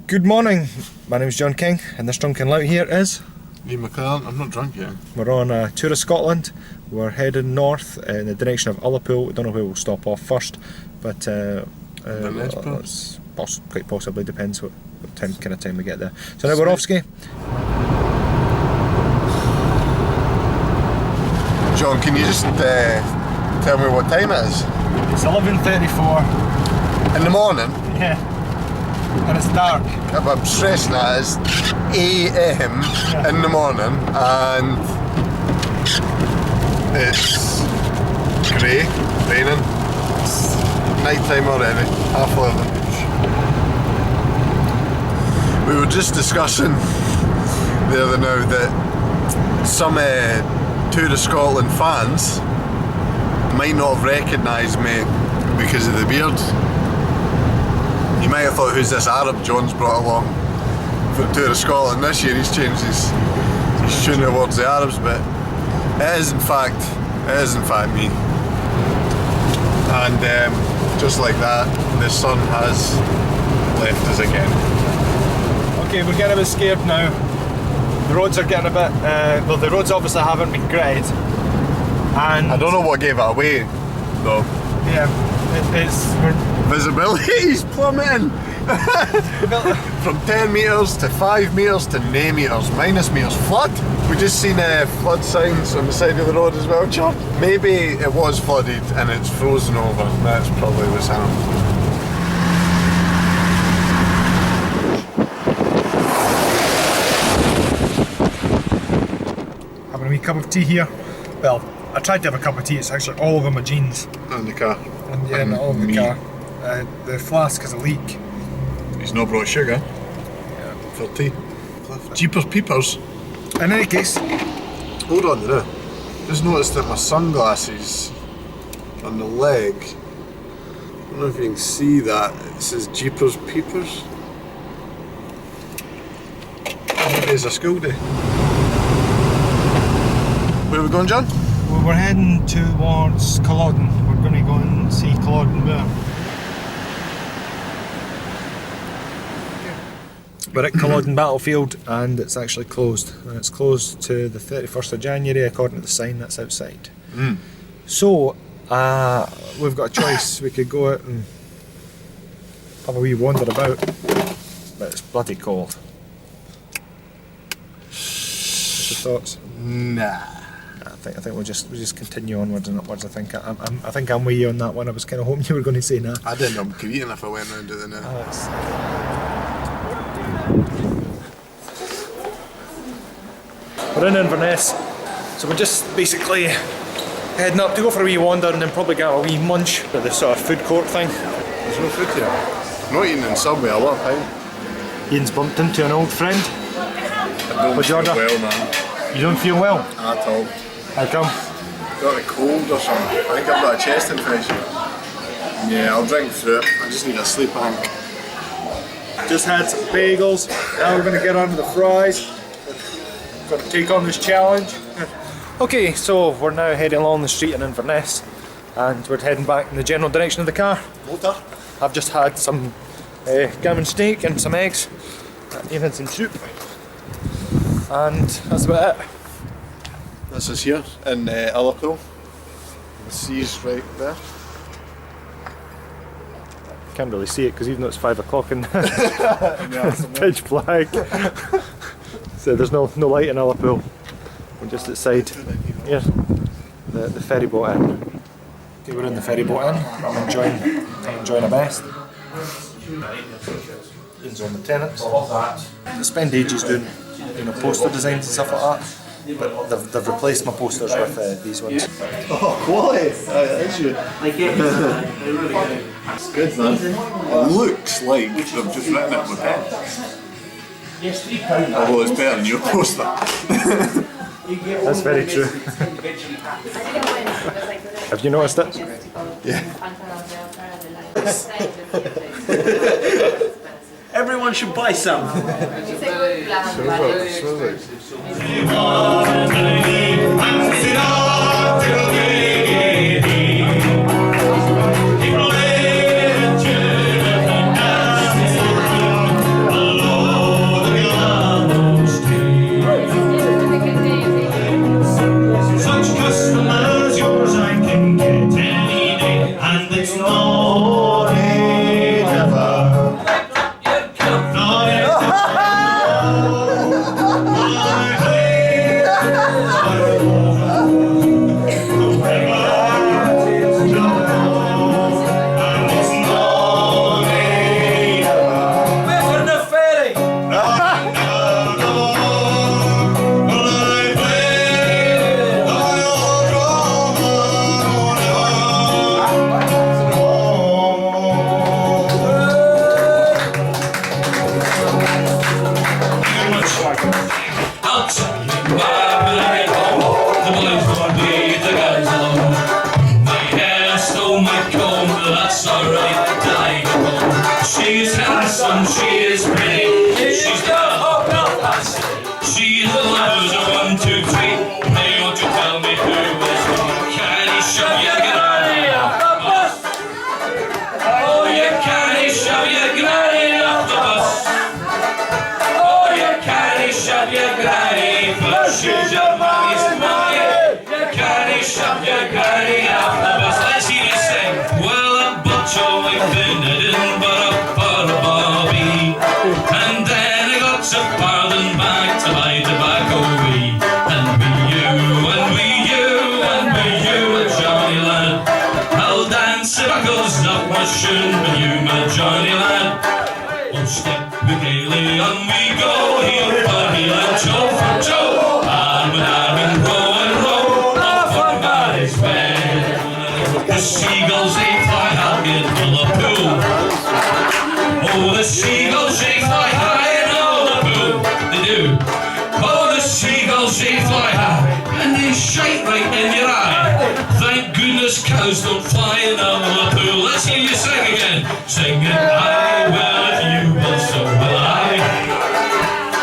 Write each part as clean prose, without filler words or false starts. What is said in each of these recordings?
Good morning, my name is John King and this drunken lout here is McLellan. I'm not drunk yet. We're on a tour of Scotland. We're heading north in the direction of Ullapool. We don't know where we'll stop off first, but Inverness, quite possibly, depends what kind of time we get there. So now we're off ski. John, can you just tell me what time it is? It's 11:34 in the morning. Yeah, and it's dark. If I'm stressing that, it's AM in the morning and it's grey, raining. It's night time already, 11:30. We were just discussing the other now that some Tour of Scotland fans might not have recognised me because of the beard. You might have thought, who's this Arab John's brought along for the Tour of Scotland this year? He's changed his tune towards the Arabs, but it is in fact me. And just like that, the sun has left us again. Okay, we're getting a bit scared now. The roads are getting a bit, well, the roads obviously haven't been great. And I don't know what gave it away, though. Yeah, visibility's plummeting. From 10 metres to 5 metres to 9 metres, minus metres. Flood! We just seen flood signs on the side of the road as well, John. Maybe it was flooded and it's frozen over. That's probably what's happened. Having a wee cup of tea here. Well, I tried to have a cup of tea, it's actually all over my jeans. In the car. And yeah, not all over the car. The flask has a leak. He's not brought sugar. Yeah. For tea. Jeepers peepers. In any case. Hold on to that. Just noticed that my sunglasses on the leg, I don't know if you can see that, it says Jeepers peepers. Maybe it's a school day. Where are we going, John? Well, we're heading towards Culloden. We're going to go and see Culloden Moor. We're at Culloden Battlefield and it's actually closed. And it's closed to the 31st of January according to the sign that's outside. So, we've got a choice. We could go out and have a wee wander about, but it's bloody cold. What's your thoughts? Nah. I think we'll just continue onwards and upwards. I think I'm with you on that one. I was kind of hoping you were going to say nah. I didn't know I'm creating if I went round it now. We're in Inverness, so we're just basically heading up to go for a wee wander and then probably get a wee munch at this sort of food court thing. There's no food here. I'm not eating in Subway a lot of time. Ian's bumped into an old friend. I don't What'd you feel order? well, man. You don't feel well? At all. How come? Got a cold or something. I think I've got a chest infection. Yeah, I'll drink through it. I just need a sleep, I think. Just had some bagels. Now we're going to get on to the fries. Going to take on this challenge. Okay, so we're now heading along the street in Inverness and we're heading back in the general direction of the car. Motor. I've just had some gammon steak and some eggs. Ian had some soup. And that's about it. This is here in Ullapool. The sea's right there. Can't really see it because even though it's 5 o'clock and it's pitch black. So there's no light in Ullapool. We're just outside here, the ferry boat inn. Okay, we're in the ferry boat inn. I'm enjoying the best. Ian's on the tenants. I spend ages doing poster designs and stuff like that. But they've replaced my posters with these ones. Oh, quality! That's you. It's good, man. It looks like they've just written it with pen. Although it's better than your poster. That's very true. Have you noticed it? Yeah. Everyone should buy some. is pretty. She's got a hot Belfast. She is the lovers of 1, 2, 3. Now you want to tell me who is who? Can he shove your granny off the bus? Oh, you can he shove your granny off the bus? Oh, you can he shove your granny, but she's your mummy's money. You can he shove your granny off the bus? Let's hear you sing. Well, a butcher we've been at Edinburgh for a bobby, and then I got some pardon back to buy tobacco we. And we you, and we you, and we you, a Johnny lad. I'll dance the buckles up my shoon with you, my Johnny lad. Oh, step we gaily on we go, heel for heel and toe for toe. Arm in arm and row, off on Barry's bed. The seagulls they fly high in Liverpool. Oh, the seagulls they fly high in Liverpool. They do. Oh, the seagulls they fly high and they shite right in your eye. Thank goodness cows don't fly in Liverpool. Let's hear you sing again. Sing it, I will if you will, so will I.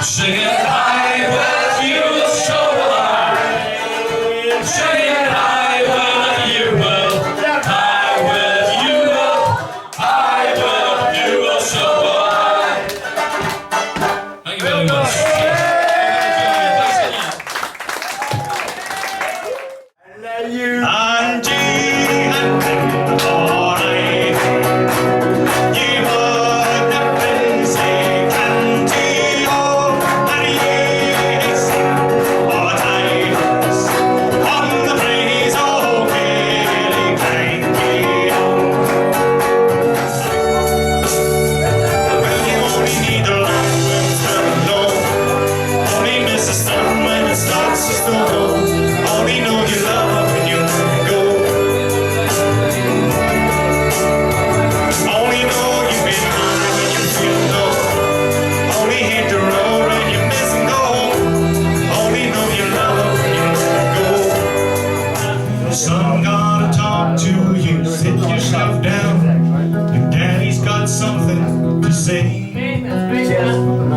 Sing it, I will if you will, so will I. Sing it, I will if you will. I will if you will. I will if you will, so will I. Thank you very much.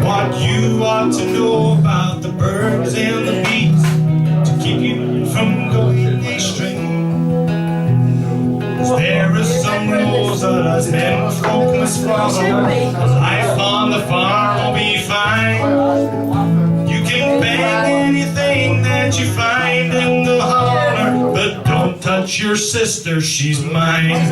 What you ought to know about the birds and the bees to keep you from going astray. There are some rules that us men folk must follow. Life on the farm will be fine. You can bang anything that you find in the holler, but don't touch your sister, she's mine.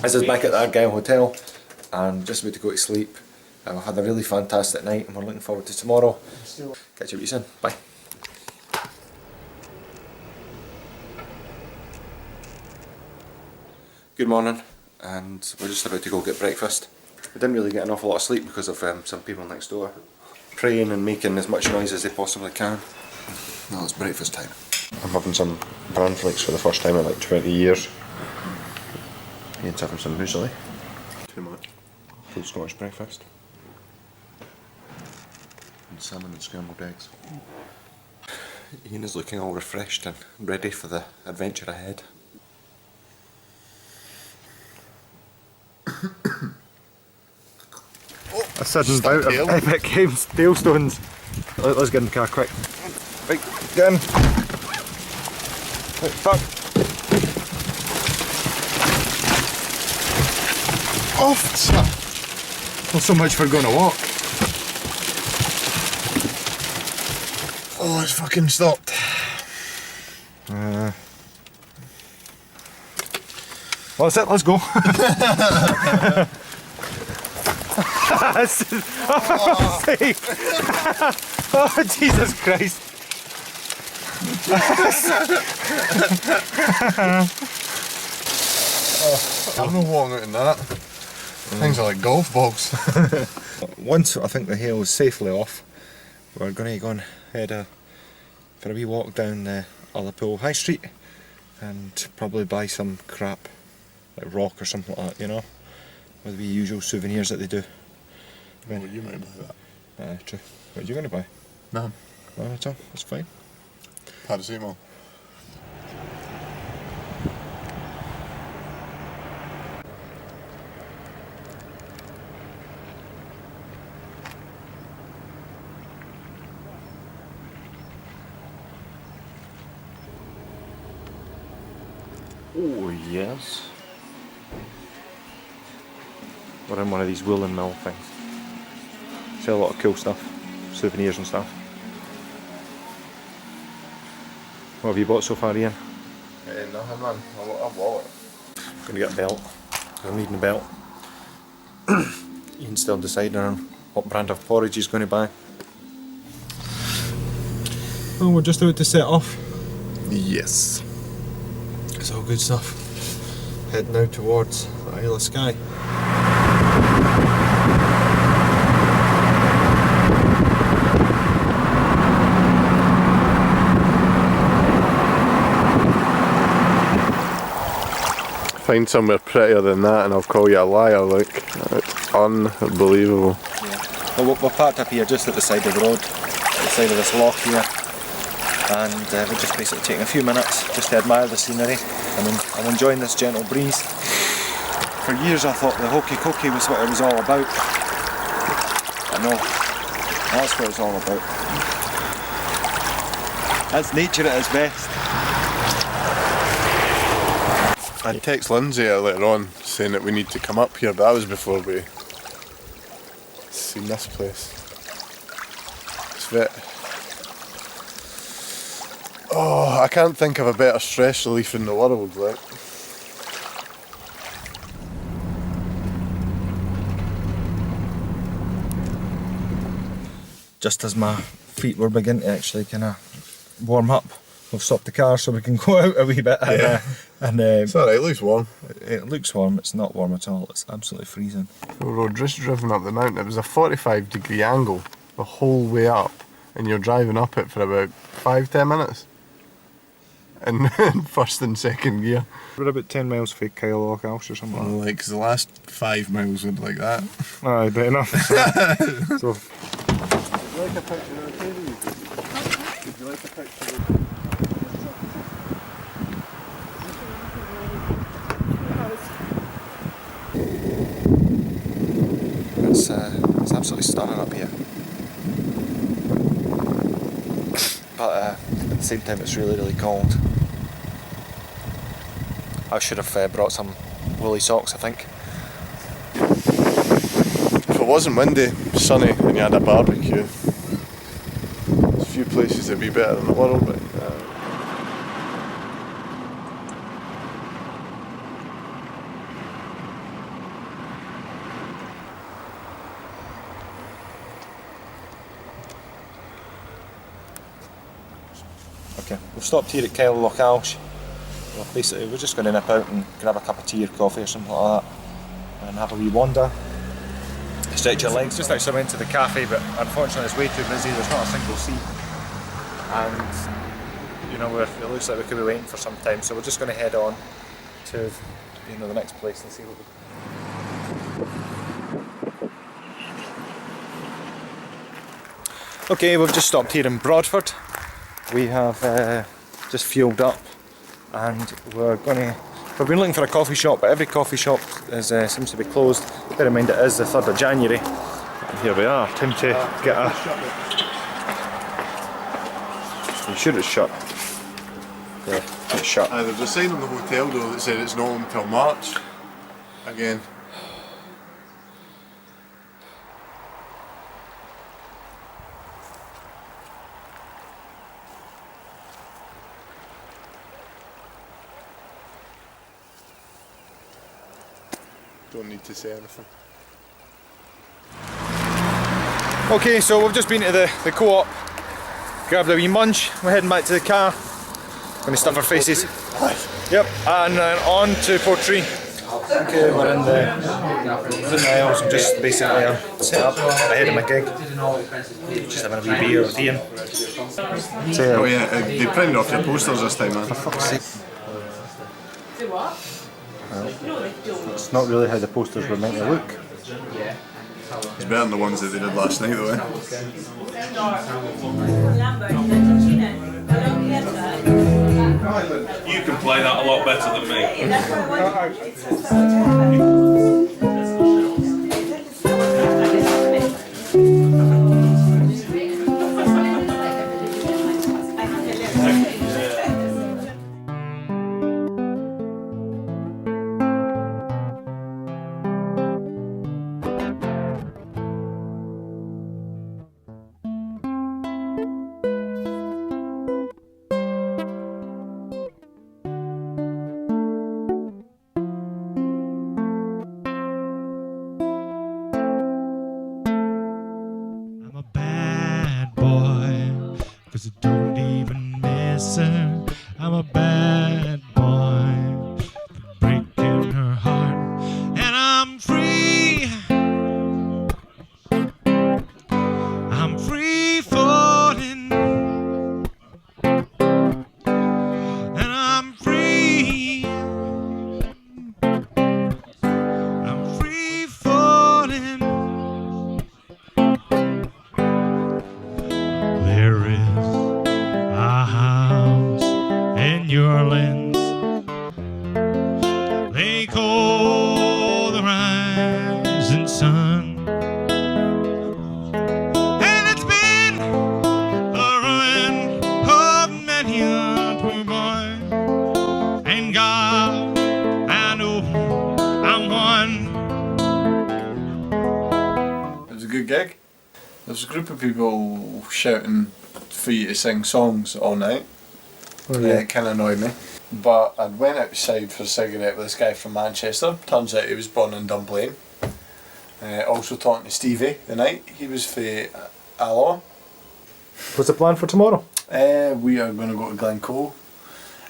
This is back at the Argyle Hotel and just about to go to sleep. We've had a really fantastic night and we're looking forward to tomorrow. Catch you with you soon. Bye. Good morning, and we're just about to go get breakfast. We didn't really get an awful lot of sleep because of some people next door praying and making as much noise as they possibly can. Now it's breakfast time. I'm having some bran flakes for the first time in like 20 years. Ian's having some muesli. Too much. Full Scottish breakfast. And salmon and scrambled eggs. Ian is looking all refreshed and ready for the adventure ahead. sudden bout of epic hailstones. Let's get in the car quick. Right, get in. Right, fuck. Off! Well, so much for going to walk. Oh, it's fucking stopped. Well, that's it, let's go. Oh, for fuck's sake. Oh, Jesus Christ. I'm not walking out in that. Things are like golf balls. Once I think the hail is safely off, we're going to go and head for a wee walk down the Ullapool High Street and probably buy some crap, like rock or something like that, you know, with the usual souvenirs that they do. Well, you might buy that. True. What are you going to buy? No. No, at all. That's fine. Paracetamol. Oh yes. We're in one of these woolen mill things. Sell a lot of cool stuff, souvenirs and stuff. What have you bought so far, Ian? Nothing, man. A wallet. I'm going to get a belt. I'm needing a belt. Ian's still deciding on what brand of porridge he's going to buy. Well, we're just about to set off. Yes. It's all good stuff. Heading now towards the Isle of Skye. Find somewhere prettier than that and I'll call you a liar, like. Unbelievable. Yeah. Well, we're parked up here just at the side of the road, at the side of this loch here. And we're just basically taking a few minutes just to admire the scenery. I'm enjoying this gentle breeze. For years I thought the hokey cokey was what it was all about. But no, that's what it's all about. That's nature at its best. I text Lindsay later on saying that we need to come up here, but that was before we seen this place. It's a bit... Oh, I can't think of a better stress relief in the world, like. Just as my feet were beginning to actually kind of warm up, we've stopped the car so we can go out a wee bit. Yeah. It's alright, it looks warm. It looks warm, it's not warm at all, it's absolutely freezing. We were just driven up the mountain. It was a 45-degree angle the whole way up, and you're driving up it for about 5-10 minutes. In first and second gear. We're about 10 miles from Kyle Loch Alsh or something like that. Like, the last 5 miles would be like that. Aye, bet enough. So. Would you like a picture of the table? Would you like a picture of It's absolutely stunning up here. But at the same time it's really, really cold. I should have brought some woolly socks, I think. If it wasn't windy, sunny, and you had a barbecue, there's a few places that'd be better in the world, but Okay, we've stopped here at Kyle Loch Alsh. Well, basically we're just going to nip out and grab a cup of tea or coffee or something like that and have a wee wander. Stretch your legs. Just actually went to the cafe, but unfortunately it's way too busy, there's not a single seat. And you know, it looks like we could be waiting for some time, so we're just going to head on to the next place and see what we... Okay, we've just stopped here in Broadford. We have just fueled up and we've been looking for a coffee shop, but every coffee shop seems to be closed. Bear in mind it is the 3rd of January Here we are, time to get a... You sure it's shut? Yeah, it's shut. There's a sign on the hotel though that said it's not until March. Again. Don't need to say anything. Okay, so we've just been to the co-op, grabbed a wee munch, we're heading back to the car, going to stuff our faces. Yep, and then on to Portree. Okay, we're in the aisles, just basically set up ahead of my gig. Just having a wee beer with Ian. Oh yeah, they printed off your posters this time, man. For fuck's sake. Well, it's not really how the posters were meant to look. It's better than the ones that they did last night though, eh? You can play that a lot better than I'm a bad boy, 'cause I don't even miss her. I'm a bad boy for breaking her heart, and I'm free. I'm free falling, and I'm free. I'm free falling. There is a house in New Orleans they call the rising sun, and it's been the ruin of many a poor boy. And God, I know I'm one. It was a good gig. There was a group of people shouting for you to sing songs all night. Oh, yeah. It kind of annoyed me. But I went outside for a cigarette with this guy from Manchester. Turns out he was born in Dunblane. Also talking to Stevie the night. He was for Alloa. What's the plan for tomorrow? We are going to go to Glencoe.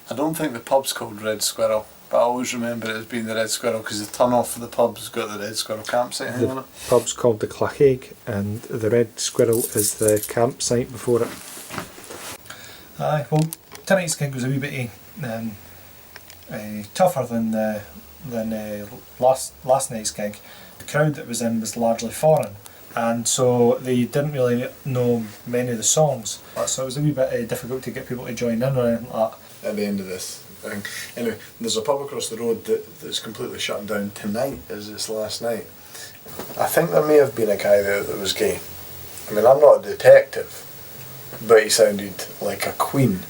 I don't think the pub's called Red Squirrel, but I always remember it as being the Red Squirrel because the turn off for the pub's got the Red Squirrel campsite hanging on The it. pub's called the Clachaig, and the Red Squirrel is the campsite before it. Aye, well, tonight's gig was a wee bit tougher than last night's gig. The crowd that was in was largely foreign, and so they didn't really know many of the songs. So it was a wee bit difficult to get people to join in or anything like that. At the end of this thing. Anyway, there's a pub across the road that's completely shutting down tonight as its last night. I think there may have been a guy there that was gay. I mean, I'm not a detective, but he sounded like a queen.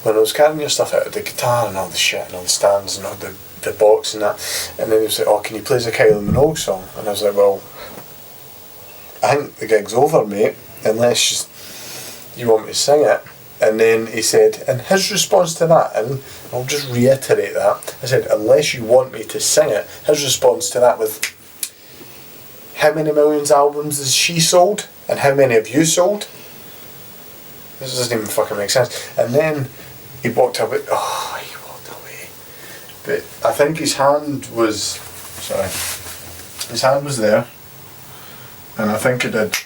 When I was carrying your stuff out of the guitar and all the shit and all the stands and all the box and that, and then he was like, oh, can you play us a Kylie Minogue song? And I was like, well, I think the gig's over, mate, unless you want me to sing it. And then he said, and his response to that, and I'll just reiterate that, I said, unless you want me to sing it, his response to that was, how many millions albums has she sold? And how many have you sold? This doesn't even fucking make sense. And then he walked away. Oh, he walked away. But I think his hand was there. And I think he did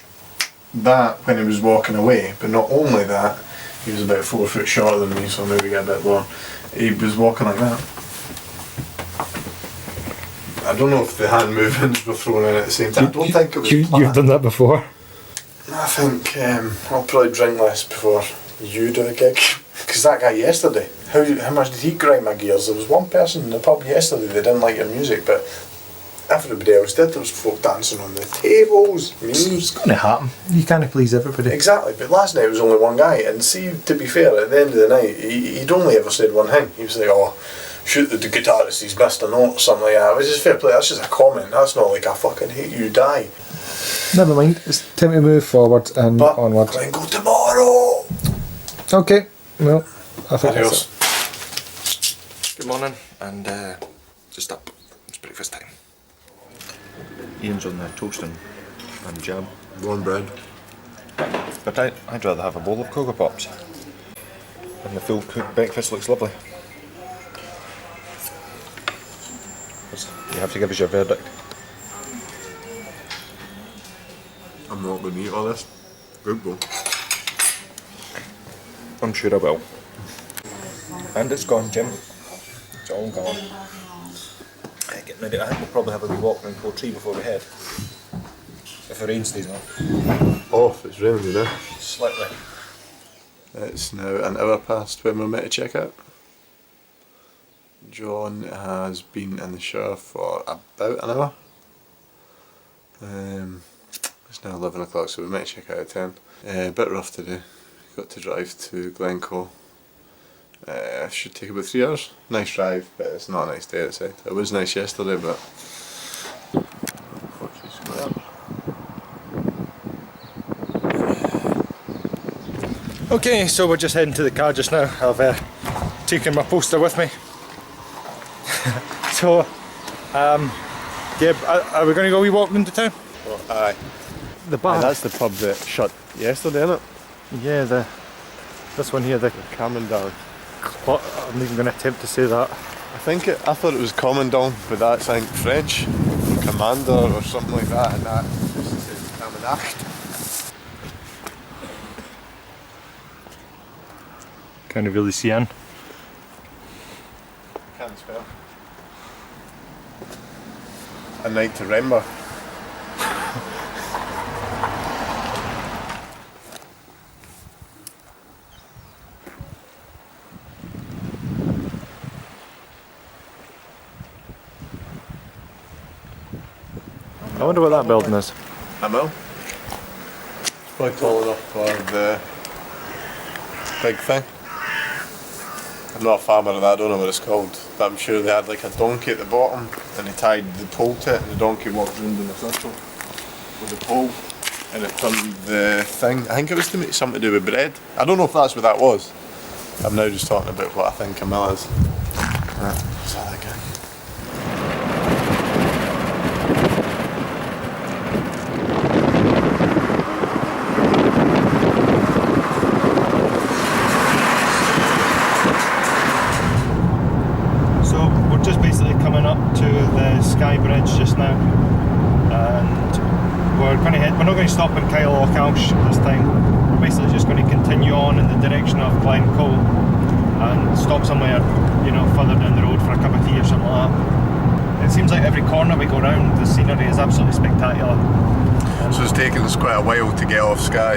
that when he was walking away. But not only that, he was about 4 foot shorter than me, so maybe get a bit lower. He was walking like that. I don't know if the hand movements were thrown in at the same time. I don't think it was planned. You've done that before? I think I'll probably drink less before you do the gig. Because that guy yesterday, how much did he grind my gears? There was one person in the pub yesterday that didn't like your music, but Everybody else did. There was folk dancing on the tables. Me. It's going to happen. You can't please everybody. Exactly, but last night it was only one guy, and see, to be fair, at the end of the night, he'd only ever said one thing. He was like, oh, shoot the guitarist, he's missed a note or something like that. It was just fair play, that's just a comment, that's not like I fucking hate you, die. Never mind, it's time to move forward and But onward. Glencoe tomorrow! Okay, well, I think that's Adios. it. Good morning, and just up. It's breakfast time. Ian's on the toast and jam. One bread. But I'd rather have a bowl of Cocoa Pops. And the full cooked breakfast looks lovely. You have to give us your verdict. I'm not going to eat all this. Good though. I'm sure I will. And it's gone, Jim. It's all gone. Getting ready. I think we'll probably have a wee walk around Portree before we head. If the rain stays on. Off, it's raining, you know. Slightly. It's now an hour past when we're meant to check out. John has been in the shower for about an hour. It's now 11 o'clock, so we're meant to check out at 10. A bit rough today. Got to drive to Glencoe. Should take about 3 hours. Nice drive, but it's not a nice day outside. It was nice yesterday, but Okay, so we're just heading to the car just now. I've taken my poster with me. So, yeah, are we going to go wee walk into town? well, aye. The bar. And that's the pub that shut yesterday, isn't it? Yeah, this one here, the Commandant. I'm even going to attempt to say that. I thought it was Commandant, but that's I think French, commander or something like that, and that just says Commandant. Can't really see in. Can't spell. A night to remember. I wonder what that building is. I know. It's probably tall enough for the big thing. I'm not a farmer of that, I don't know what it's called, but I'm sure they had like a donkey at the bottom and they tied the pole to it and the donkey walked round in a circle with the pole and it turned the thing. I think it was to make something to do with bread. I don't know if that's what that was. I'm now just talking about what I think a mill is. What's that again? Just basically coming up to the Sky Bridge just now, and we're not going to stop in Kyle-Loch-Alsh this time. We're basically just going to continue on in the direction of Glencoe and stop somewhere, you know, further down the road for a cup of tea or something like that. It seems like every corner we go round, the scenery is absolutely spectacular. So it's taken us quite a while to get off Sky.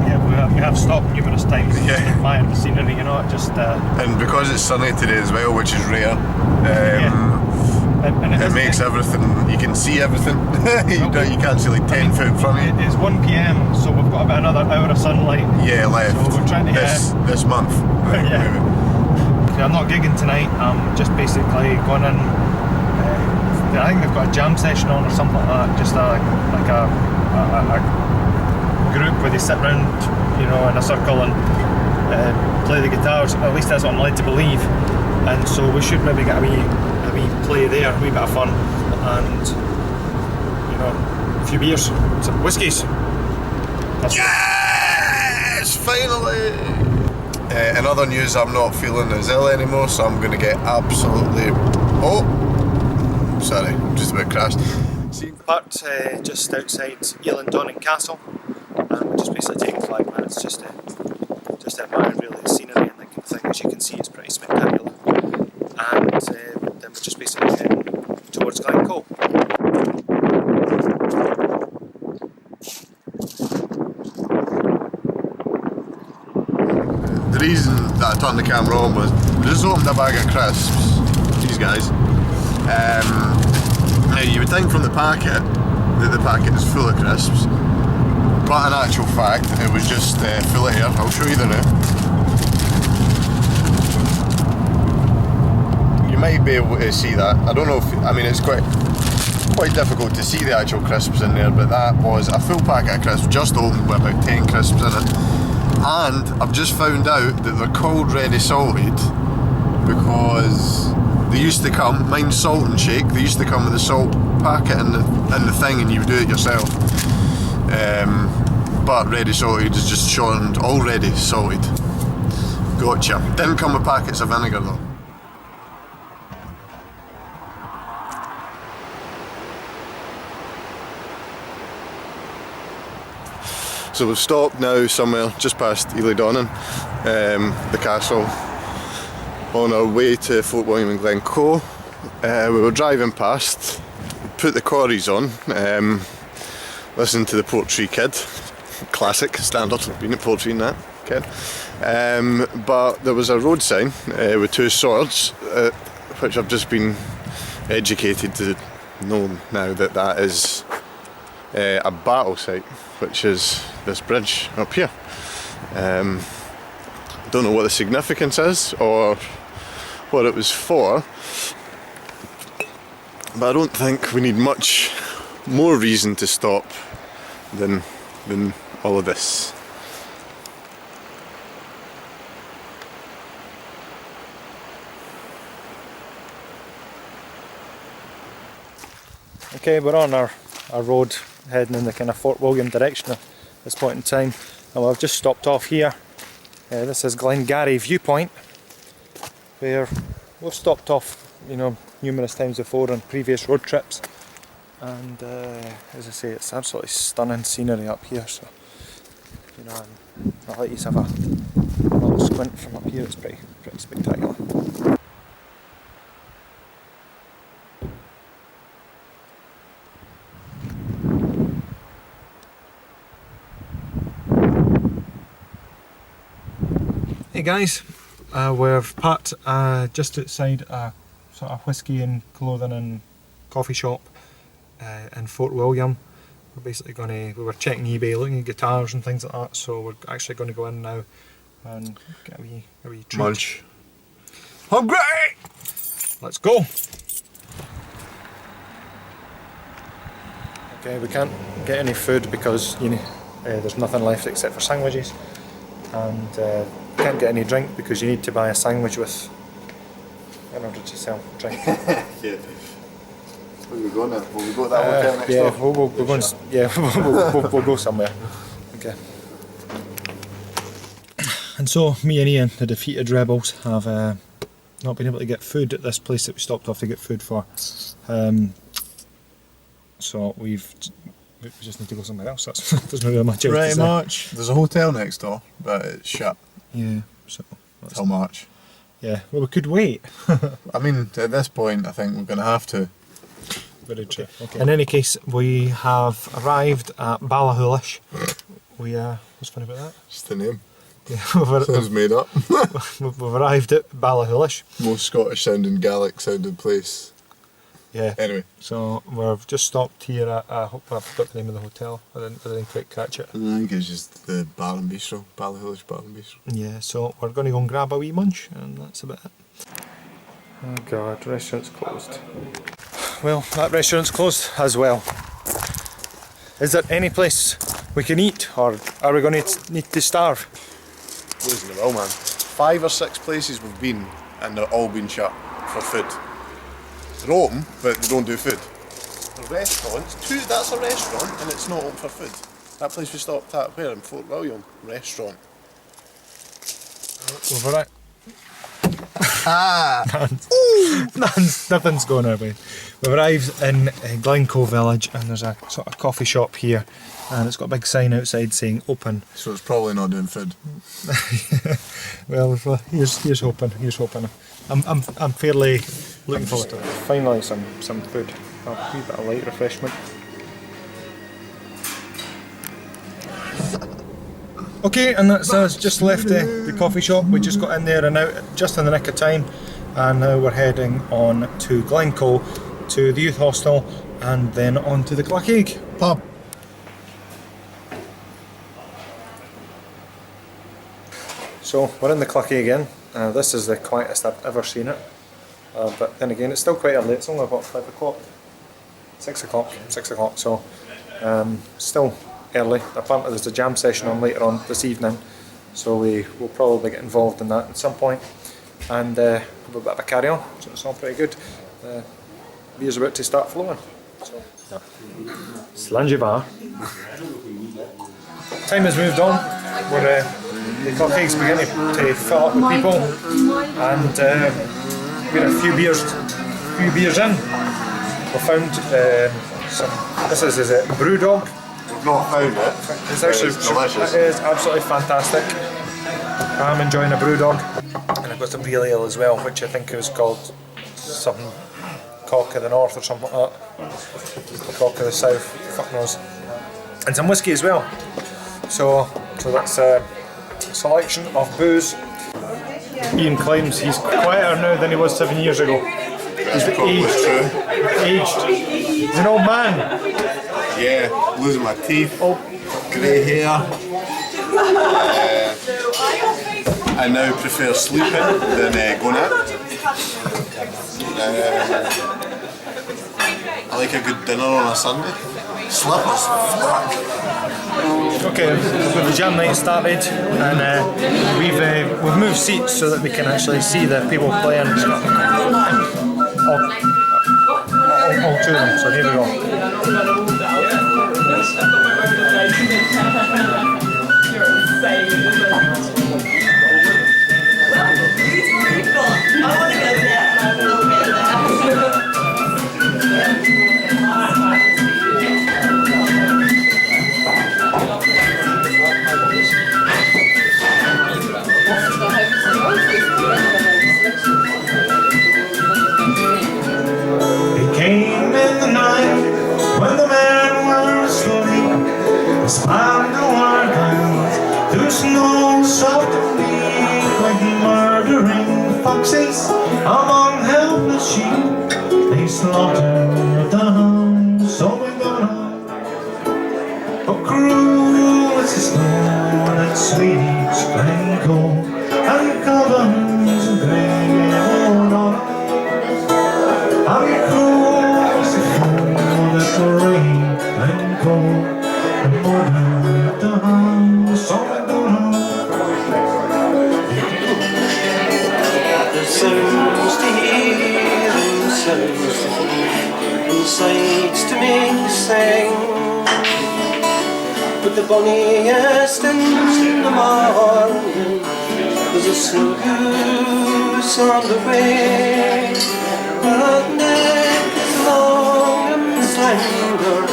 Yeah, we have stopped numerous times Yeah. to admire the scenery, you know, it just... And because it's sunny today as well, which is rare, and it makes everything, you can see everything. you can't see like 10 foot in front of you. It's 1 PM, so we've got about another hour of sunlight. Yeah, left. So we're trying to this month. Yeah, I'm not gigging tonight, I'm just basically going in. I think they've got a jam session on or something like that, just a group where they sit round, you know, in a circle and play the guitars. At least that's what I'm led to believe. And so we should maybe get a wee play there, a wee bit of fun, and you know, a few beers, some whiskies. Yes! Finally! In other news, I'm not feeling as ill anymore, so I'm going to get absolutely... Oh! Sorry, just about crashed. Parked just outside Elandonnan Castle, and we're just basically taking 5 minutes just to admire really the scenery and that kind of thing. As you can see, it's pretty spectacular. And then we're just basically heading towards Glencoe. The reason that I turned the camera on was we just opened a bag of crisps. These guys. Now you would think from packet that the packet is full of crisps, but in actual fact it was just full of air. I'll show you the now. You might be able to see that. I don't know if, I mean, it's quite difficult to see the actual crisps in there, but that was a full packet of crisps, just opened with about 10 crisps in it. And I've just found out that they're called ready salted because they used to come, mine's Salt and Shake, they used to come with the salt packet in the thing and you would do it yourself. But ready salted is just shortened already salted. Gotcha. Didn't come with packets of vinegar though. So we've stopped now somewhere just past Ely Donnan, the castle, on our way to Fort William and Glencoe. We were driving past, put the Corries on, listened to the Portree Kid, classic, standard, been at Portree and that kid. But there was a road sign with two swords, which I've just been educated to know now that is a battle site, which is this bridge up here. Don't know what the significance is or what it was for, but I don't think we need much more reason to stop than all of this. Okay, we're on our road heading in the kind of Fort William direction at this point in time, and we've just stopped off here. This is Glengarry Viewpoint, where we've stopped off, you know, numerous times before on previous road trips, and as I say, it's absolutely stunning scenery up here. So, you know, I'll let you have a little squint from up here. It's pretty spectacular. Hey guys, we've parked just outside a sort of whisky and clothing and coffee shop in Fort William. We're basically we were checking eBay, looking at guitars and things like that, so we're actually going to go in now and get a wee treat. Munch. Hungry! Let's go! Okay, we can't get any food because, you know, there's nothing left except for sandwiches, and can't get any drink because you need to buy a sandwich with in order to sell drink. Yeah. Where are we going now? Will we go to that hotel next yeah, door? we're going. We'll go somewhere. Okay. And so me and Ian, the defeated rebels, have not been able to get food at this place that we stopped off to get food for. So we just need to go somewhere else. There's not really much else to Pretty say. much. There's a hotel next door, but it's shut Yeah. So. till March. Yeah. Well, we could wait. I mean, at this point, I think we're going to have to. Very true. Okay. In any case, we have arrived at Ballachulish. What's funny about that? Just the name. Yeah, Sounds made up. we've arrived at Ballachulish. Most Scottish sounding, Gaelic sounding place. Yeah. Anyway. So we've just stopped here at, I hope I forgot the name of the hotel. I didn't quite catch it. I think it's just the Bar and Bistro, Ballachulish Bar and Bistro. Yeah, so we're going to go and grab a wee munch, and that's about it. Oh god, restaurant's closed. Well, that restaurant's closed as well. Is there any place we can eat, or are we going to need to starve? Losing the will, man. 5 or 6 places we've been, and they're all been shut for food. They're open, but they don't do food. The restaurants, that's a restaurant, and it's not open for food. That place we stopped at, where, in Fort William? Restaurant. We've arrived. Ah! Nothing's going our way. We've arrived in Glencoe village, and there's a sort of coffee shop here, and it's got a big sign outside saying open. So it's probably not doing food. Well, here's hoping. Here's hoping. I'm fairly looking forward to it. Finally, some food. A wee bit of light refreshment. Okay, and that's us. Just left the coffee shop. We just got in there and out just in the nick of time, and now we're heading on to Glencoe to the youth hostel, and then on to the Clackaig pub. So we're in the Clackaig again. This is the quietest I've ever seen it. But then again, it's still quite early. It's only about 5 o'clock. 6 o'clock. 6 o'clock. So still early. Apparently there's a jam session on later on this evening. So we will probably get involved in that at some point. And have a bit of a carry on. So it's all pretty good. Beer's about to start flowing. So, yeah. Slangevar. Time has moved on. The Clackaig's beginning to fill up with people, and we're a few beers in. We found some. This is it, Brewdog. We've not found it. It's actually delicious. It is absolutely fantastic. I'm enjoying a Brewdog, and I've got some real ale as well, which I think is called something Cock of the North or something like that. Cock of the South, fuck knows. And some whiskey as well. So that's a selection of booze. Ian claims he's quieter now than he was 7 years ago. He's aged. He's an old man. Yeah, losing my teeth, Oh, grey hair. I now prefer sleeping than going out. I like a good dinner on a Sunday. Slippers, fuck. okay, the jam night started, and we've moved seats so that we can actually see the people playing. All two of them. So here we go. It came in the night when the men were asleep. They spanned the wild through snow soft and deep, like murdering foxes among helpless sheep. They slaughtered the hounds, so we got on. Oh, cruel is the snow that sweeps Glencoe and governs the grey old autumn. How cruel is the fool that the rain and cold and murdered the hounds, so we got on. The sounds to hear and sounds to hear, and sights to make me sing. But the bonniest in the morning was a silk goose on the way. Her neck is long and slender,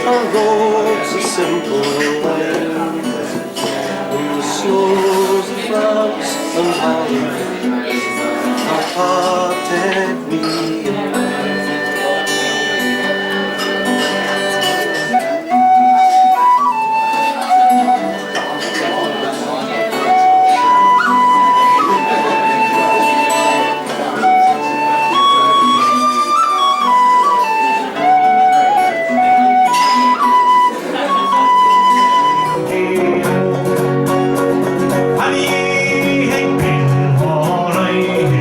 her robes a simple white, and the snows of France and Holland have parted me. And ye ain't been all right,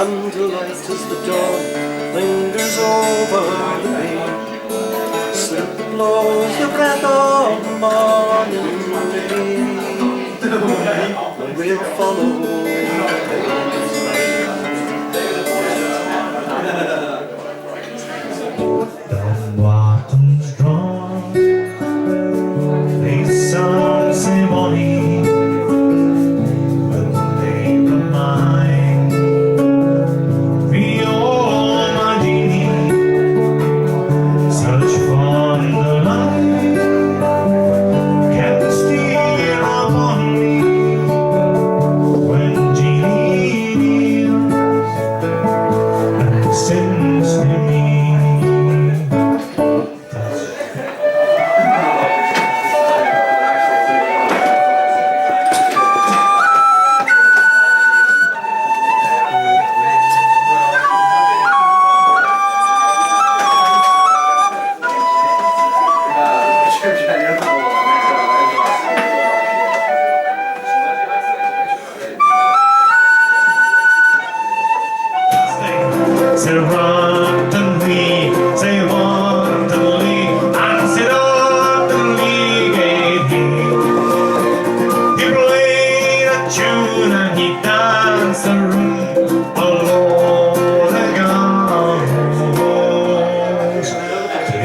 candlelight as the dawn lingers over the bay. Sleep blows the breath of morning and we'll follow the Water's drawn, these songs say morning, but they remind me of my genie. Such wonderland can steal upon me when genie deals and sends to me. Say wantonly, say wantonly, and said wantonly gave he. He played a tune and he danced the room alone the goes to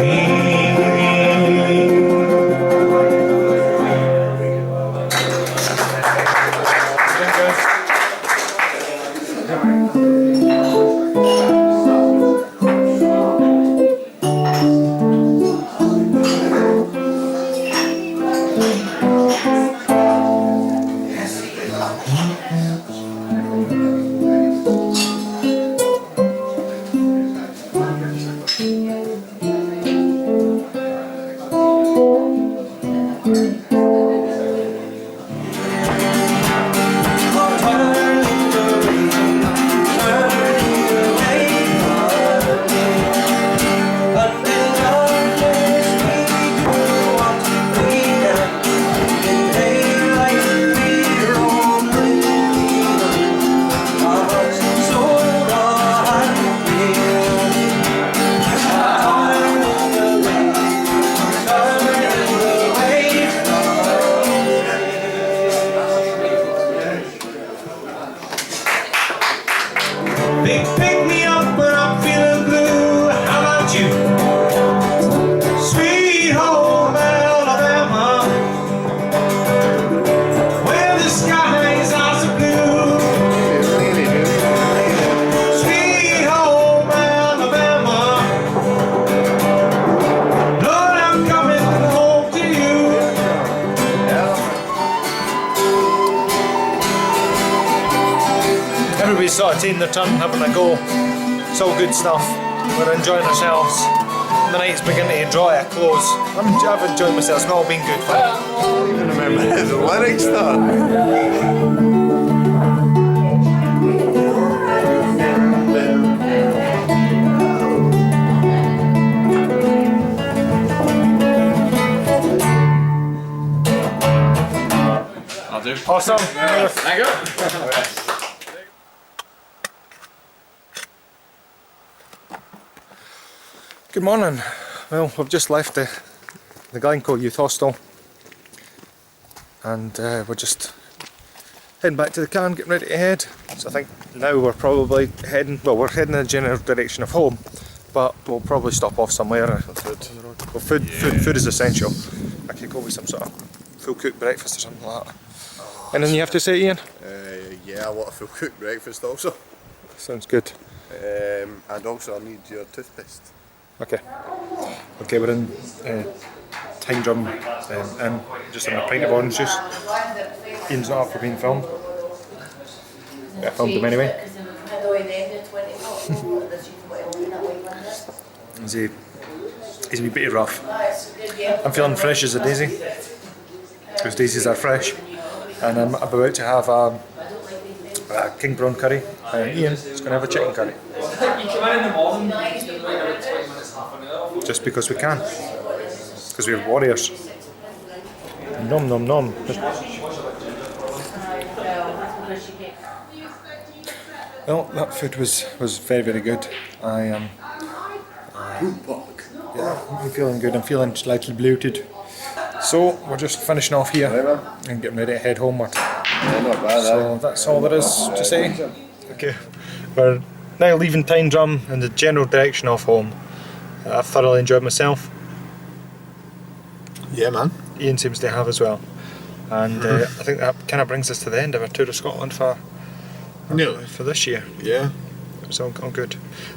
me. Pick me up when I'm feeling blue. How about you? Sweet home Alabama, where the skies are so blue. Sweet home Alabama, Lord, I'm coming home to you. Everybody's sort of taking their turn, having a go. It's all good stuff. We're enjoying ourselves. The night's beginning to draw to a close. I've enjoyed myself. It's all been good fun. I don't even remember the lyrics though. I'll do. Awesome. Thank you. Good morning. Well, we've just left the Glencoe Youth Hostel and we're just heading back to the car and getting ready to head. So I think now we're probably heading, well, we're heading in the general direction of home, but we'll probably stop off somewhere. Well, food is essential. I could go with some sort of full cooked breakfast or something like that. Anything you have to say, Ian? Yeah, I want a full cooked breakfast also. Sounds good. And also I need your toothpaste. Okay. Okay, we're in Time Drum and just having a pint of orange juice. Ian's not after being filmed. Yeah, I filmed him anyway. He's a wee bit rough. I'm feeling fresh as a daisy, because daisies are fresh. And I'm about to have a king prawn curry, and Ian is going to have a chicken curry. You come in the morning, it's been like about 20 minutes, half an hour. Just because we can. Because we're warriors. Nom nom nom. Well, that food was very, very good. I am I'm feeling good. I'm feeling slightly bloated. So we're just finishing off here and getting ready to head homeward. So that's all there is to say. Okay, we're now leaving Tyndrum in the general direction of home. I've thoroughly enjoyed myself. Yeah, man. Ian seems to have as well. And I think that kind of brings us to the end of our tour of Scotland for this year. Yeah. It was all good.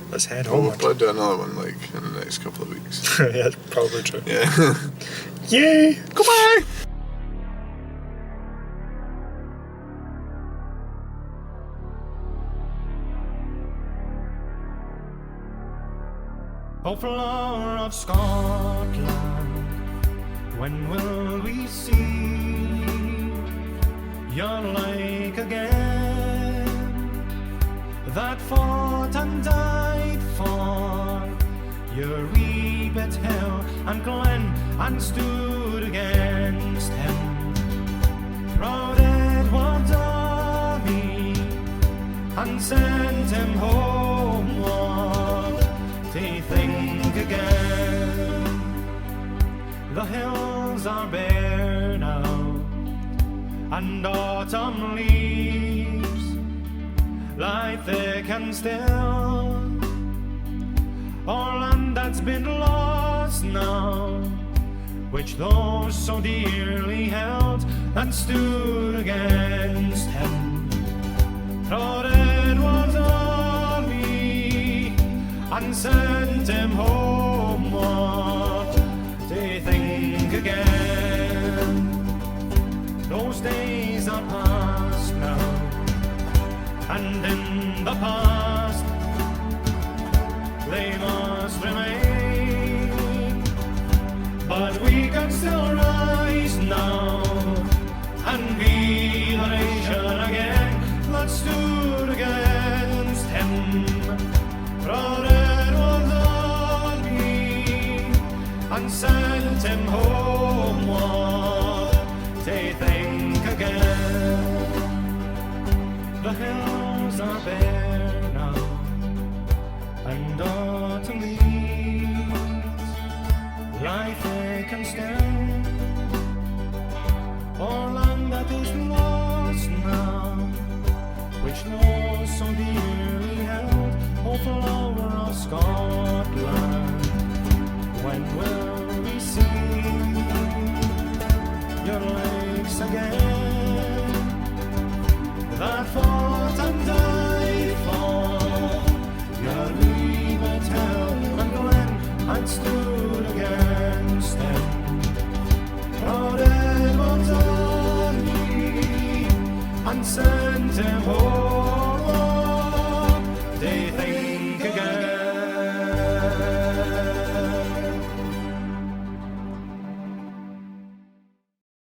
Let's head We'll homeward. probably do another one like in the next couple of weeks. Yeah, that's probably true. Yeah. Yay! Goodbye! O flower of Scotland, when will we see your like again? That fought and died for your wee bit hill and glen and stood against him. Proud Edward army and sent him homeward to think again. The hills are bare now, and autumn leaves lie thick and still. All land that's been lost now, which those so dearly held and stood against him. Proud Edward's army and sent him homeward to think again. Those days are past now, and in the past they must remain. But we can still rise now and be the nation again that stood against him. Proud Edward's army and sent him homeward to think again. The hills are bare now, and autumn leaves lie thick and still. All land that is lost now, which knows so dearly held. O flower of Scotland, when will we see your lakes again? That fought and died for your wee bit hill and glen and stood against him. Proud Edward's army and sent him home. They think